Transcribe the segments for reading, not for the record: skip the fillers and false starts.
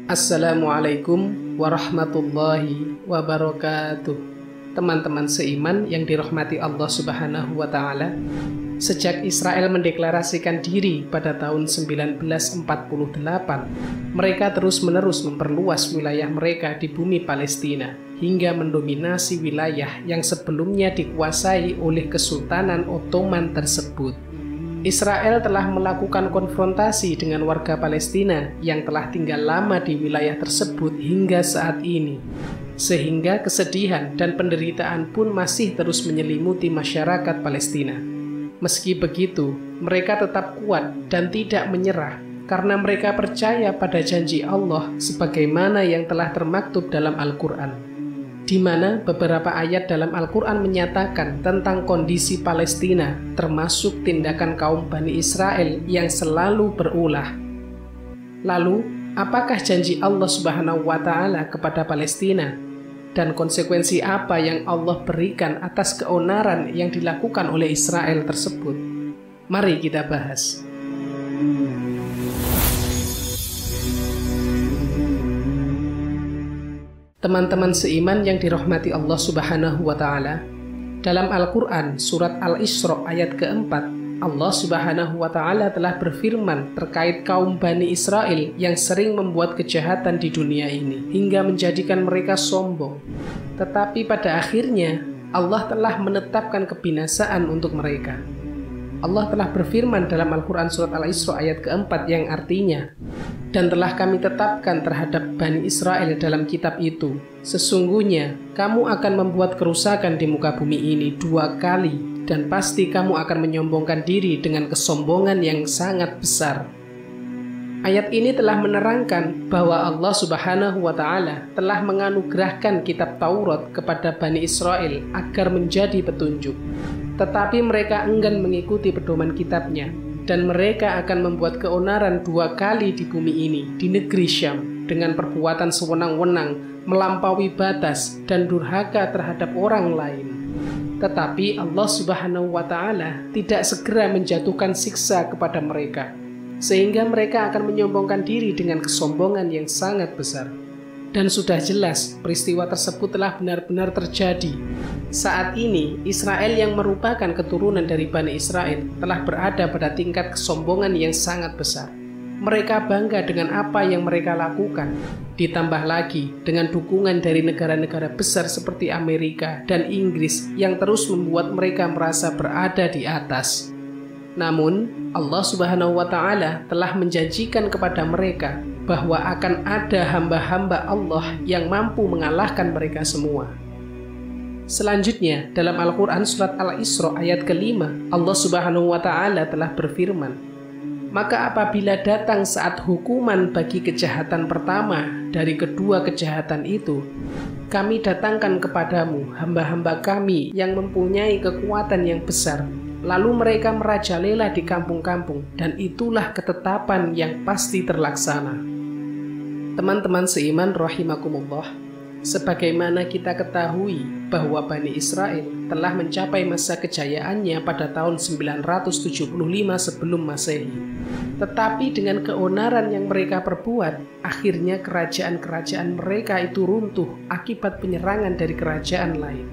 Assalamualaikum warahmatullahi wabarakatuh. Teman-teman seiman yang dirahmati Allah Subhanahu wa Ta'ala, sejak Israel mendeklarasikan diri pada tahun 1948, mereka terus-menerus memperluas wilayah mereka di bumi Palestina hingga mendominasi wilayah yang sebelumnya dikuasai oleh Kesultanan Ottoman tersebut. Israel telah melakukan konfrontasi dengan warga Palestina yang telah tinggal lama di wilayah tersebut hingga saat ini, sehingga kesedihan dan penderitaan pun masih terus menyelimuti masyarakat Palestina. Meski begitu, mereka tetap kuat dan tidak menyerah karena mereka percaya pada janji Allah sebagaimana yang telah termaktub dalam Al-Quran, di mana beberapa ayat dalam Al-Quran menyatakan tentang kondisi Palestina, termasuk tindakan kaum Bani Israel yang selalu berulah. Lalu, apakah janji Allah Subhanahu wa Ta'ala kepada Palestina? Dan konsekuensi apa yang Allah berikan atas keonaran yang dilakukan oleh Israel tersebut? Mari kita bahas. Teman-teman seiman yang dirahmati Allah Subhanahu wa Ta'ala, dalam Al-Quran surat Al-Isra ayat keempat, Allah Subhanahu wa Ta'ala telah berfirman terkait kaum Bani Israel yang sering membuat kejahatan di dunia ini hingga menjadikan mereka sombong. Tetapi pada akhirnya Allah telah menetapkan kebinasaan untuk mereka. Allah telah berfirman dalam Al-Quran surat Al-Isra ayat keempat yang artinya, "Dan telah kami tetapkan terhadap Bani Israel dalam kitab itu, sesungguhnya kamu akan membuat kerusakan di muka bumi ini 2 kali, dan pasti kamu akan menyombongkan diri dengan kesombongan yang sangat besar." Ayat ini telah menerangkan bahwa Allah Subhanahu wa Ta'ala telah menganugerahkan kitab Taurat kepada Bani Israel agar menjadi petunjuk. Tetapi mereka enggan mengikuti pedoman kitabnya, dan mereka akan membuat keonaran 2 kali di bumi ini, di negeri Syam, dengan perbuatan sewenang-wenang, melampaui batas, dan durhaka terhadap orang lain. Tetapi Allah Subhanahu wa Ta'ala tidak segera menjatuhkan siksa kepada mereka, sehingga mereka akan menyombongkan diri dengan kesombongan yang sangat besar. Dan sudah jelas peristiwa tersebut telah benar-benar terjadi. Saat ini Israel yang merupakan keturunan dari Bani Israel telah berada pada tingkat kesombongan yang sangat besar. Mereka bangga dengan apa yang mereka lakukan, ditambah lagi dengan dukungan dari negara-negara besar seperti Amerika dan Inggris yang terus membuat mereka merasa berada di atas. Namun, Allah Subhanahu wa Ta'ala telah menjanjikan kepada mereka bahwa akan ada hamba-hamba Allah yang mampu mengalahkan mereka semua. Selanjutnya, dalam Al-Quran surat Al-Isra ayat ke-5, Allah Subhanahu wa Ta'ala telah berfirman, "Maka apabila datang saat hukuman bagi kejahatan pertama dari kedua kejahatan itu, kami datangkan kepadamu hamba-hamba kami yang mempunyai kekuatan yang besar. Lalu mereka merajalela di kampung-kampung, dan itulah ketetapan yang pasti terlaksana." Teman-teman seiman rahimakumullah, sebagaimana kita ketahui bahwa Bani Israel telah mencapai masa kejayaannya pada tahun 975 sebelum Masehi. Tetapi dengan keonaran yang mereka perbuat, akhirnya kerajaan-kerajaan mereka itu runtuh akibat penyerangan dari kerajaan lain.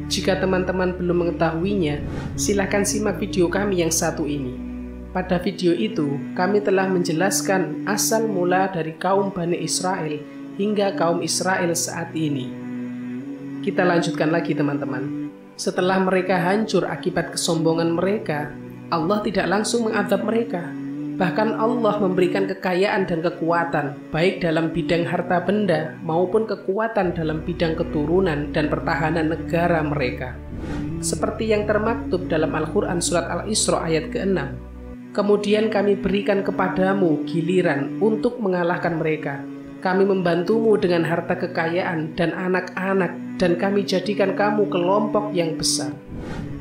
Jika teman-teman belum mengetahuinya, silakan simak video kami yang satu ini. Pada video itu, kami telah menjelaskan asal mula dari kaum Bani Israel hingga kaum Israel saat ini. Kita lanjutkan lagi teman-teman. Setelah mereka hancur akibat kesombongan mereka, Allah tidak langsung mengadab mereka. Bahkan Allah memberikan kekayaan dan kekuatan, baik dalam bidang harta benda maupun kekuatan dalam bidang keturunan dan pertahanan negara mereka. Seperti yang termaktub dalam Al-Quran surat Al-Isra ayat ke-6. "Kemudian kami berikan kepadamu giliran untuk mengalahkan mereka. Kami membantumu dengan harta kekayaan dan anak-anak, dan kami jadikan kamu kelompok yang besar."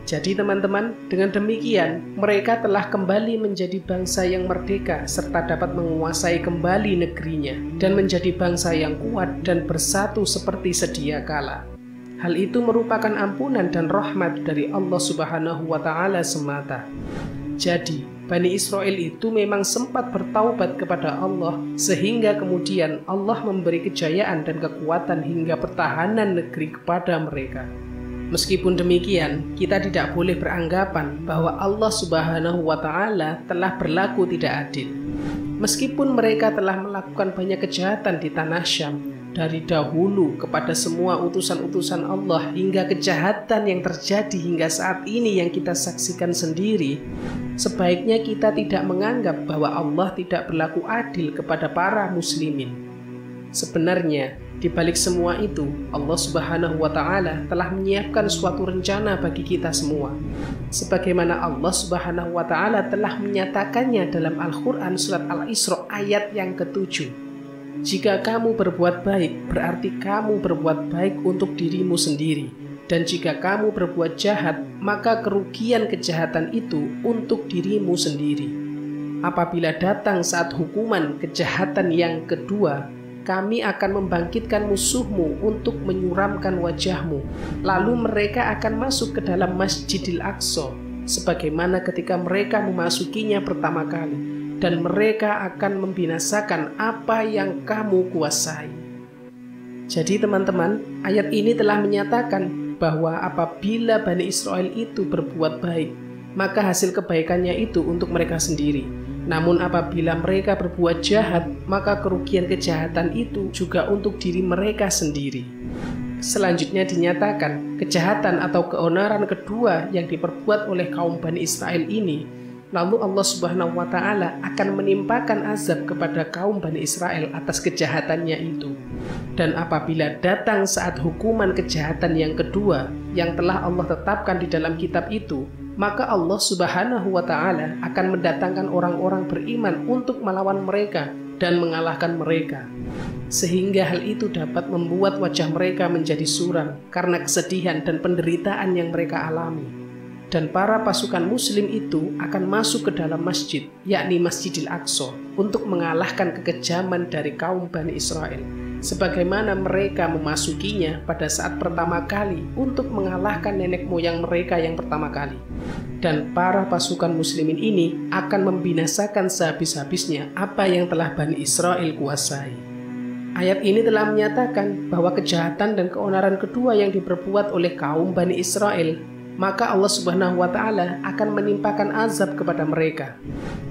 Jadi teman-teman, dengan demikian mereka telah kembali menjadi bangsa yang merdeka serta dapat menguasai kembali negerinya dan menjadi bangsa yang kuat dan bersatu seperti sedia kala. Hal itu merupakan ampunan dan rahmat dari Allah Subhanahu wa Ta'ala semata. Jadi, Bani Israel itu memang sempat bertaubat kepada Allah, sehingga kemudian Allah memberi kejayaan dan kekuatan hingga pertahanan negeri kepada mereka. Meskipun demikian, kita tidak boleh beranggapan bahwa Allah Subhanahu wa Ta'ala telah berlaku tidak adil. Meskipun mereka telah melakukan banyak kejahatan di tanah Syam, dari dahulu kepada semua utusan-utusan Allah hingga kejahatan yang terjadi hingga saat ini yang kita saksikan sendiri, sebaiknya kita tidak menganggap bahwa Allah tidak berlaku adil kepada para muslimin. Sebenarnya, di balik semua itu, Allah Subhanahu wa Ta'ala telah menyiapkan suatu rencana bagi kita semua. Sebagaimana Allah Subhanahu wa Ta'ala telah menyatakannya dalam Al-Quran surat Al-Isra ayat yang ke-7. Jika kamu berbuat baik, berarti kamu berbuat baik untuk dirimu sendiri. Dan jika kamu berbuat jahat, maka kerugian kejahatan itu untuk dirimu sendiri. Apabila datang saat hukuman kejahatan yang kedua, kami akan membangkitkan musuhmu untuk menyuramkan wajahmu. Lalu mereka akan masuk ke dalam Masjidil Aqsa, sebagaimana ketika mereka memasukinya pertama kali. Dan mereka akan membinasakan apa yang kamu kuasai. Jadi teman-teman, ayat ini telah menyatakan bahwa apabila Bani Israel itu berbuat baik, maka hasil kebaikannya itu untuk mereka sendiri. Namun apabila mereka berbuat jahat, maka kerugian kejahatan itu juga untuk diri mereka sendiri. Selanjutnya dinyatakan kejahatan atau keonaran kedua yang diperbuat oleh kaum Bani Israel ini, lalu Allah Subhanahu wa Ta'ala akan menimpakan azab kepada kaum Bani Israel atas kejahatannya itu. Dan apabila datang saat hukuman kejahatan yang kedua yang telah Allah tetapkan di dalam kitab itu, maka Allah Subhanahu wa Ta'ala akan mendatangkan orang-orang beriman untuk melawan mereka dan mengalahkan mereka. Sehingga hal itu dapat membuat wajah mereka menjadi suram karena kesedihan dan penderitaan yang mereka alami. Dan para pasukan muslim itu akan masuk ke dalam masjid, yakni Masjidil Aqsa, untuk mengalahkan kekejaman dari kaum Bani Israel, sebagaimana mereka memasukinya pada saat pertama kali untuk mengalahkan nenek moyang mereka yang pertama kali. Dan para pasukan muslimin ini akan membinasakan sehabis-habisnya apa yang telah Bani Israel kuasai. Ayat ini telah menyatakan bahwa kejahatan dan keonaran kedua yang diperbuat oleh kaum Bani Israel, maka Allah Subhanahu wa Ta'ala akan menimpakan azab kepada mereka.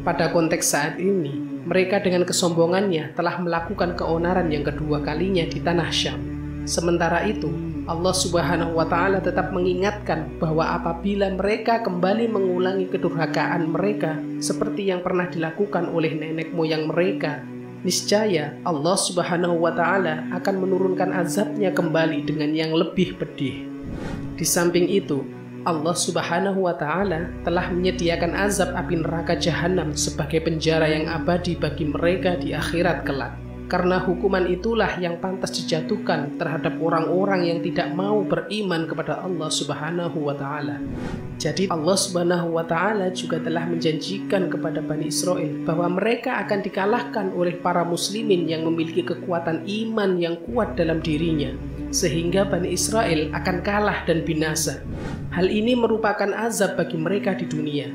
Pada konteks saat ini, mereka dengan kesombongannya telah melakukan keonaran yang kedua kalinya di tanah Syam. Sementara itu, Allah Subhanahu wa Ta'ala tetap mengingatkan bahwa apabila mereka kembali mengulangi kedurhakaan mereka seperti yang pernah dilakukan oleh nenek moyang mereka, niscaya Allah Subhanahu wa Ta'ala akan menurunkan azabnya kembali dengan yang lebih pedih. Di samping itu, Allah Subhanahu wa Ta'ala telah menyediakan azab api neraka jahanam sebagai penjara yang abadi bagi mereka di akhirat kelak. Karena hukuman itulah yang pantas dijatuhkan terhadap orang-orang yang tidak mau beriman kepada Allah Subhanahu wa Ta'ala. Jadi Allah Subhanahu wa Ta'ala juga telah menjanjikan kepada Bani Israel bahwa mereka akan dikalahkan oleh para muslimin yang memiliki kekuatan iman yang kuat dalam dirinya, sehingga Bani Israel akan kalah dan binasa. Hal ini merupakan azab bagi mereka di dunia.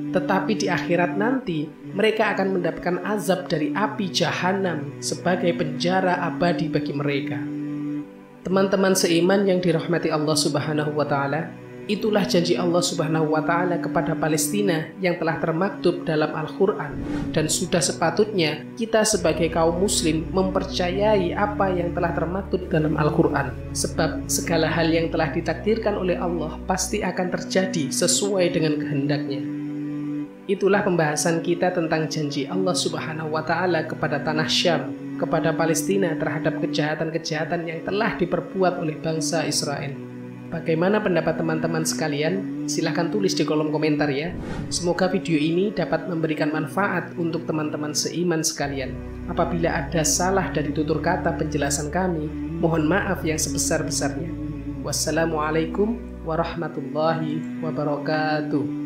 Tetapi di akhirat nanti, mereka akan mendapatkan azab dari api jahanam sebagai penjara abadi bagi mereka. Teman-teman seiman yang dirahmati Allah Subhanahu wa Ta'ala, itulah janji Allah Subhanahu wa Ta'ala kepada Palestina yang telah termaktub dalam Al-Quran. Dan sudah sepatutnya kita sebagai kaum muslim mempercayai apa yang telah termaktub dalam Al-Quran. Sebab segala hal yang telah ditakdirkan oleh Allah pasti akan terjadi sesuai dengan kehendaknya. Itulah pembahasan kita tentang janji Allah Subhanahu wa Ta'ala kepada tanah Syam, kepada Palestina terhadap kejahatan-kejahatan yang telah diperbuat oleh bangsa Israel. Bagaimana pendapat teman-teman sekalian? Silahkan tulis di kolom komentar ya. Semoga video ini dapat memberikan manfaat untuk teman-teman seiman sekalian. Apabila ada salah dari tutur kata penjelasan kami, mohon maaf yang sebesar-besarnya. Wassalamualaikum warahmatullahi wabarakatuh.